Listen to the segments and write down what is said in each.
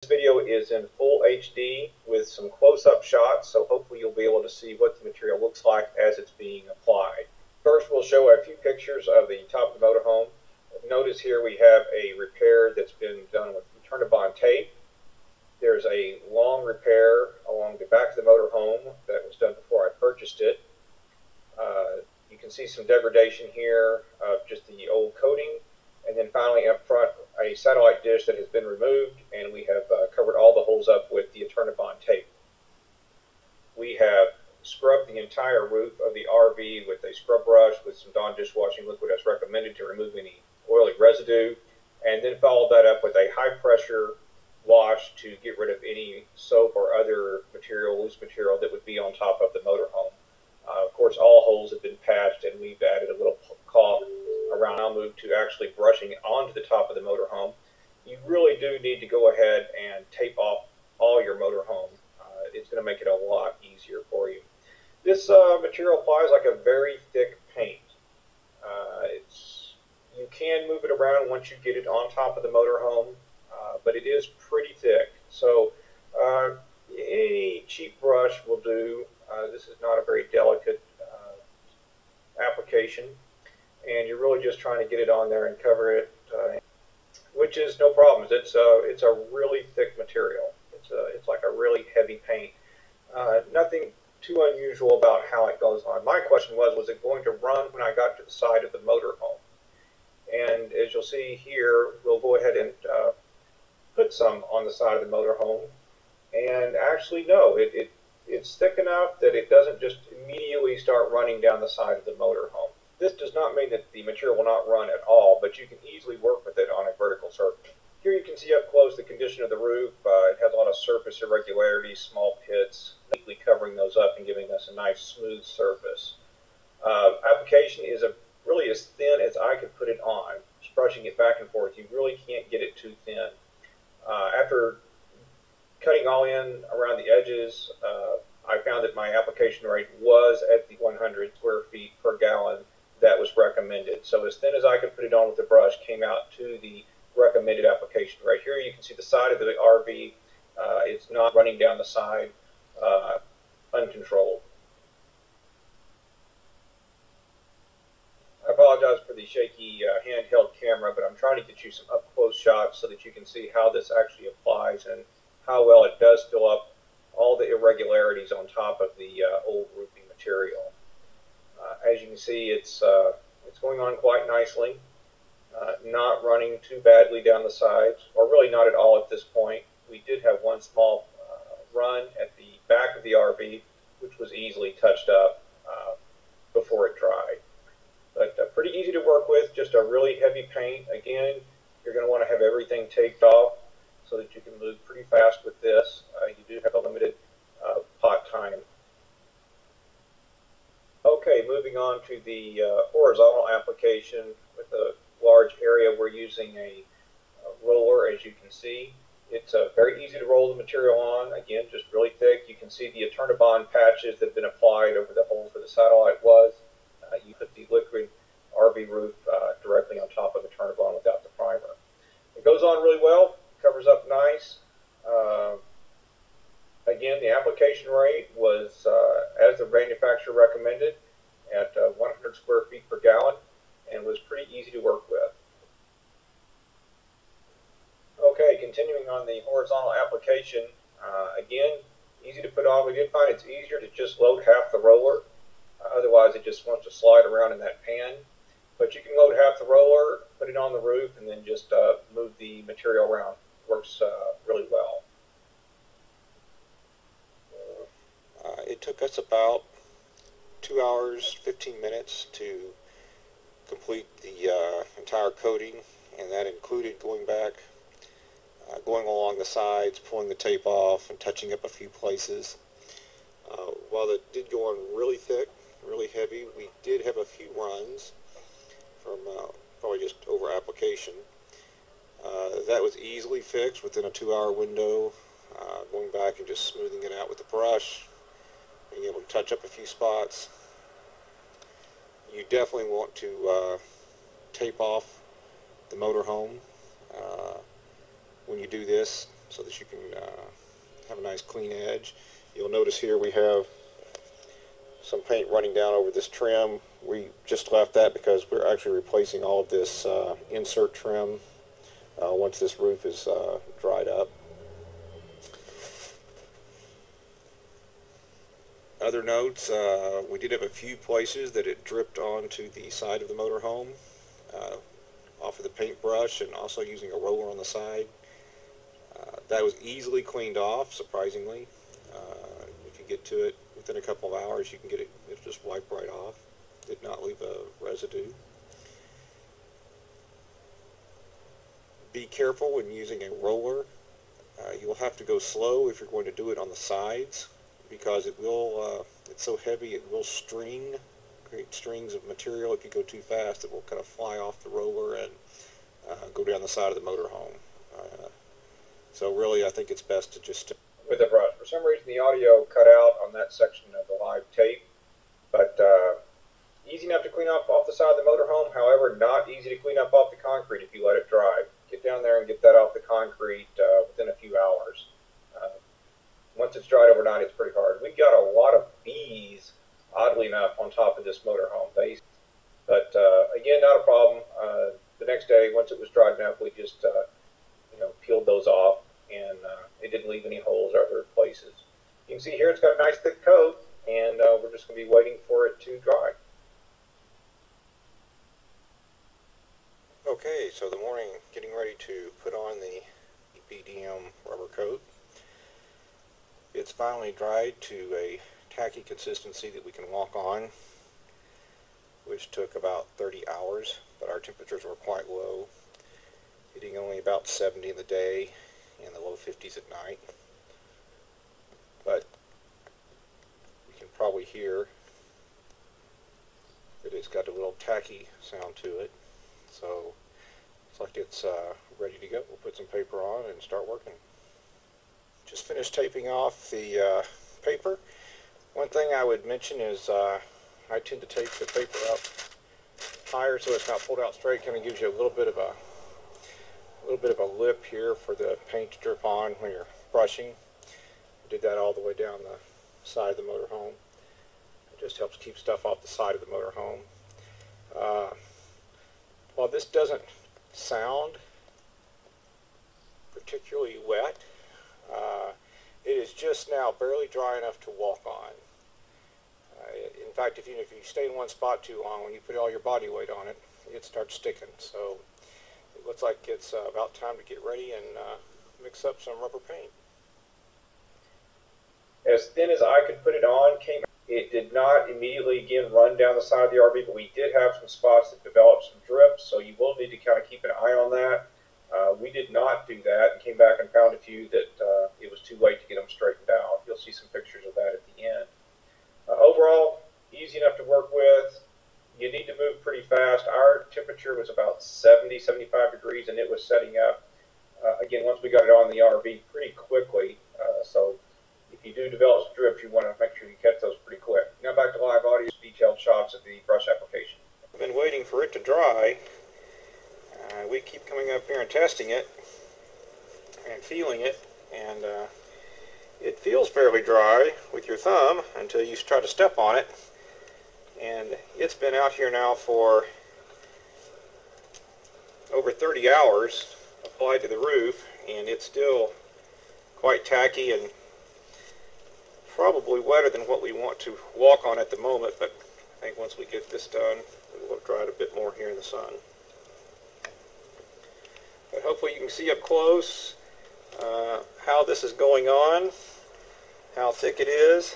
This video is in full HD with some close-up shots, so hopefully you'll be able to see what the material looks like as it's being applied. First, we'll show a few pictures of the top of the motorhome. Notice here we have a repair that's been done with Untitled tape. There's a long repair along the back of the motorhome that was done before I purchased it. You can see some degradation here of just the old coating, and then finally up front a satellite dish that has been removed, and we have covered all the holes up with the Untitled tape. We have scrubbed the entire roof of the RV with a scrub brush with some Dawn dishwashing liquid as recommended to remove any oily residue, and then followed that up with a high pressure wash to get rid of any soap or other material, loose material that would be on top of the motorhome. Of course, all holes have been patched, and we've added a little caulk around. I'll move to actually brushing onto the top of the motorhome. You really do need to go ahead and tape off all your motorhome. It's going to make it a lot easier for you. This material applies like a very thick paint. You can move it around once you get it on top of the motorhome, but it is pretty thick. So any cheap brush will do. This is not a very delicate application, and you're really just trying to get it on there and cover it, which is no problem. It's a really thick material. It's like a really heavy paint. Nothing too unusual about how it goes on. My question was it going to run when I got to the side of the motorhome? And as you'll see here, we'll go ahead and put some on the side of the motorhome. And actually, no, it's thick enough that it doesn't just immediately start running down the side of the motorhome. This does not mean that the material will not run at all, but you can easily work with it on a vertical surface. Here you can see up close the condition of the roof. It has a lot of surface irregularities, small pits, neatly covering those up and giving us a nice smooth surface. Application is really as thin as I could put it on. Just brushing it back and forth, you really can't get it too thin. After cutting all in around the edges, I found that my application rate was at the 100 square feet per gallon that was recommended. So as thin as I could put it on with the brush came out to the recommended application rate. Here you can see the side of the RV. It's not running down the side uncontrolled. I apologize for the shaky handheld camera, but I'm trying to get you some up-close shots so that you can see how this actually applies and how well it does fill up all the irregularities on top of the old roofing material. As you can see, it's going on quite nicely, not running too badly down the sides, or really not at all at this point. We did have one small run at the back of the RV, which was easily touched up before it dried. But pretty easy to work with, just a really heavy paint. Again, you're going to want to have everything taped off so that you can move pretty fast with this. You do have a limited pot time. Okay, moving on to the horizontal application with a large area. We're using a roller, as you can see. It's very easy to roll the material on. Again, just really thick. You can see the Untitled patches that have been applied over the hole where the satellite was. You put the liquid RV roof directly on top of the Untitled without the primer. It goes on really well, covers up nice. Again, the application rate was as the manufacturer recommended at 100 square feet per gallon, and was pretty easy to work with. Okay, continuing on the horizontal application, again, easy to put on. We did find it's easier to just load half the roller. Otherwise, it just wants to slide around in that pan. But you can load half the roller, put it on the roof, and then just move the material around. Works really well. It took us about 2 hours, 15 minutes to complete the entire coating, and that included going back, going along the sides, pulling the tape off, and touching up a few places. While it did go on really thick, really heavy, we did have a few runs from probably just over application. That was easily fixed within a 2-hour window, going back and just smoothing it out with the brush, being able to touch up a few spots. You definitely want to tape off the motorhome when you do this. so that you can have a nice clean edge. You'll notice here we have some paint running down over this trim. We just left that because we're actually replacing all of this insert trim once this roof is dried up. Other notes, we did have a few places that it dripped onto the side of the motorhome off of the paintbrush, and also using a roller on the side. That was easily cleaned off, surprisingly. If you get to it within a couple of hours, you can get it, it'll just wipe right off. Did not leave a residue. Be careful when using a roller. You'll have to go slow if you're going to do it on the sides, because it will, it's so heavy it will create strings of material. If you go too fast, it will kind of fly off the roller and go down the side of the motorhome. So really, I think it's best to just... With the brush. For some reason, the audio cut out on that section of the live tape, but easy enough to clean up off the side of the motorhome. However, not easy to clean up off the concrete if you let it dry. Get down there and get that off the concrete within a few hours. Once it's dried overnight, it's pretty hard. We got a lot of bees, oddly enough, on top of this motorhome base. But again, not a problem. The next day, once it was dried enough, we just peeled those off, and it didn't leave any holes or other places. You can see here it's got a nice thick coat, and we're just going to be waiting for it to dry. Okay, so the morning, getting ready to put on the EPDM rubber coat. It's finally dried to a tacky consistency that we can walk on, which took about 30 hours, but our temperatures were quite low, hitting only about 70 in the day and the low 50s at night. But you can probably hear that it's got a little tacky sound to it, so it's like it's ready to go. We'll put some paper on and start working. Just finished taping off the paper. One thing I would mention is I tend to tape the paper up higher so it's not pulled out straight. Kind of gives you a little bit of a lip here for the paint to drip on when you're brushing. I did that all the way down the side of the motorhome. It just helps keep stuff off the side of the motorhome. While this doesn't sound particularly wet, it is just now barely dry enough to walk on. In fact, if you stay in one spot too long, when you put all your body weight on it, it starts sticking. So it looks like it's about time to get ready and mix up some rubber paint. As thin as I could put it on, it did not immediately again run down the side of the RV, but we did have some spots that developed some drips, so you will need to kind of keep an eye on that. We did not do that and came back and found a few that it was too late to get them straightened out. You'll see some pictures of that at the end. Overall, easy enough to work with. You need to move pretty fast. Our temperature was about 70, 75 degrees, and it was setting up, again, once we got it on the RV pretty quickly. So if you do develop some drips, you want to make sure you catch those pretty quick. Now back to live audio, detailed shots of the brush application. I've been waiting for it to dry. We keep coming up here and testing it and feeling it, and it feels fairly dry with your thumb until you try to step on it. And it's been out here now for over 30 hours applied to the roof, and it's still quite tacky and probably wetter than what we want to walk on at the moment, but I think once we get this done, it will have dried a bit more here in the sun. But hopefully you can see up close how this is going on, how thick it is.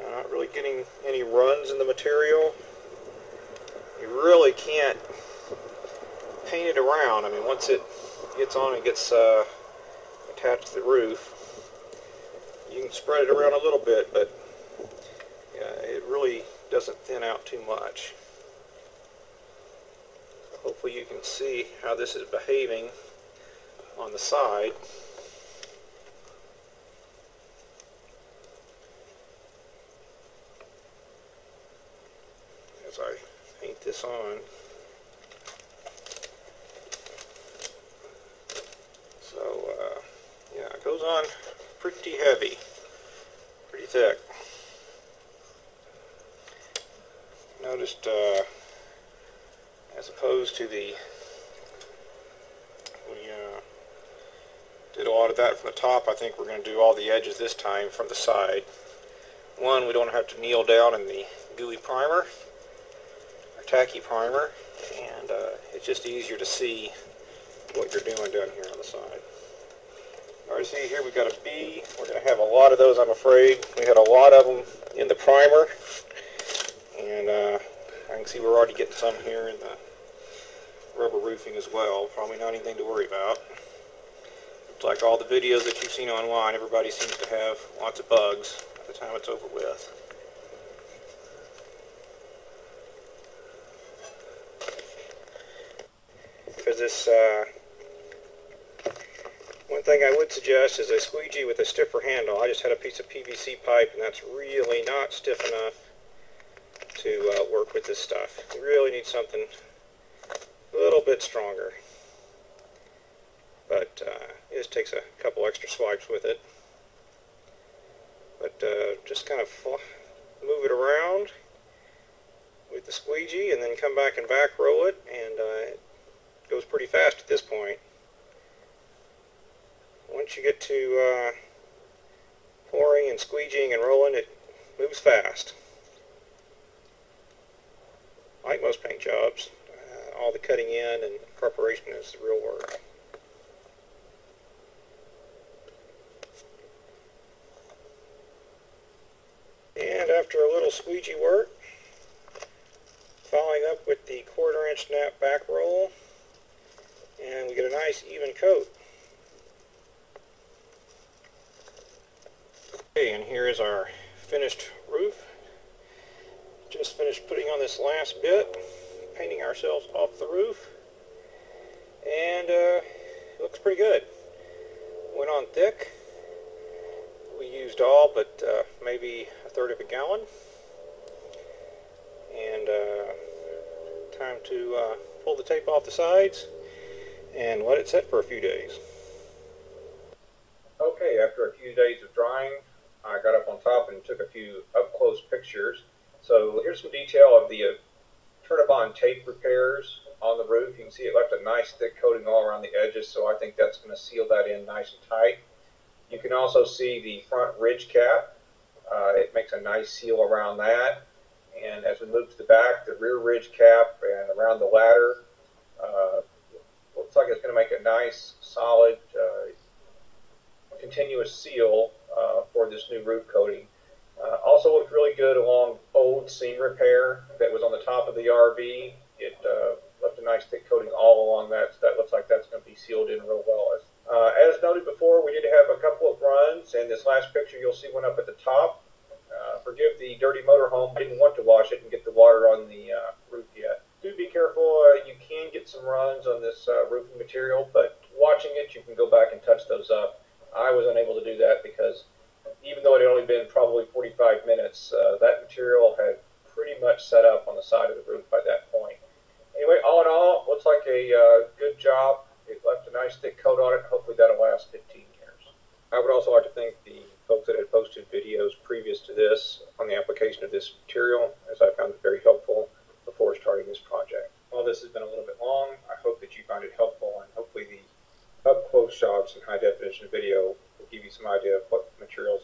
Not really getting any runs in the material. You really can't paint it around. I mean, once it gets on and gets attached to the roof, you can spread it around a little bit, but it really doesn't thin out too much. Hopefully you can see how this is behaving on the side. As I paint this on. yeah, it goes on pretty heavy, pretty thick. Noticed, as opposed to we did a lot of that from the top, I think we're going to do all the edges this time from the side. One, we don't have to kneel down in the gooey primer, or tacky primer, and it's just easier to see what you're doing down here on the side. Alright, see here we've got a B. We're going to have a lot of those, I'm afraid. We had a lot of them in the primer, and I can see we're already getting some here in the rubber roofing as well. Probably not anything to worry about. It's like all the videos that you've seen online, everybody seems to have lots of bugs by the time it's over with. For this, one thing I would suggest is a squeegee with a stiffer handle. I just had a piece of PVC pipe, and that's really not stiff enough to work with this stuff. You really need something a little bit stronger. But it just takes a couple extra swipes with it. But just kind of move it around with the squeegee and then come back and back roll it, and it goes pretty fast at this point. Once you get to pouring and squeegeeing and rolling, it moves fast. Like most paint jobs, all the cutting in and preparation is the real work. And after a little squeegee work, following up with the 1/4 inch snap back roll, and we get a nice even coat. Okay, and here is our finished roof. Just finished putting on this last bit, painting ourselves off the roof, and it looks pretty good. Went on thick. We used all but maybe 1/3 of a gallon, and time to pull the tape off the sides and let it set for a few days. Okay, after a few days of drying, I got up on top and took a few up-close pictures. So here's some detail of the Turn-A-Bond tape repairs on the roof. You can see it left a nice thick coating all around the edges, so I think that's going to seal that in nice and tight. You can also see the front ridge cap. It makes a nice seal around that. And as we move to the back, the rear ridge cap and around the ladder, looks like it's going to make a nice, solid, continuous seal for this new roof coating. Also looked really good along old seam repair that was on the top of the RV. It left a nice thick coating all along that, so that looks like that's going to be sealed in real well. As noted before, we did have a couple of runs, and this last picture you'll see one up at the top. Forgive the dirty motorhome. I didn't want to wash it and get the water on the roof yet. Do be careful. You can get some runs on this roofing material, but watching it, you can go back and touch those up. I was unable to do that because even though it had only been probably 45 minutes, that material had pretty much set up on the side of the roof by that point. Anyway, all in all, looks like a good job. It left a nice thick coat on it. Hopefully that'll last 15 years. I would also like to thank the folks that had posted videos previous to this on the application of this material, as I found it very helpful before starting this project. While this has been a little bit long, I hope that you find it helpful, and hopefully the up-close shots and high-definition video will give you some idea of what the materials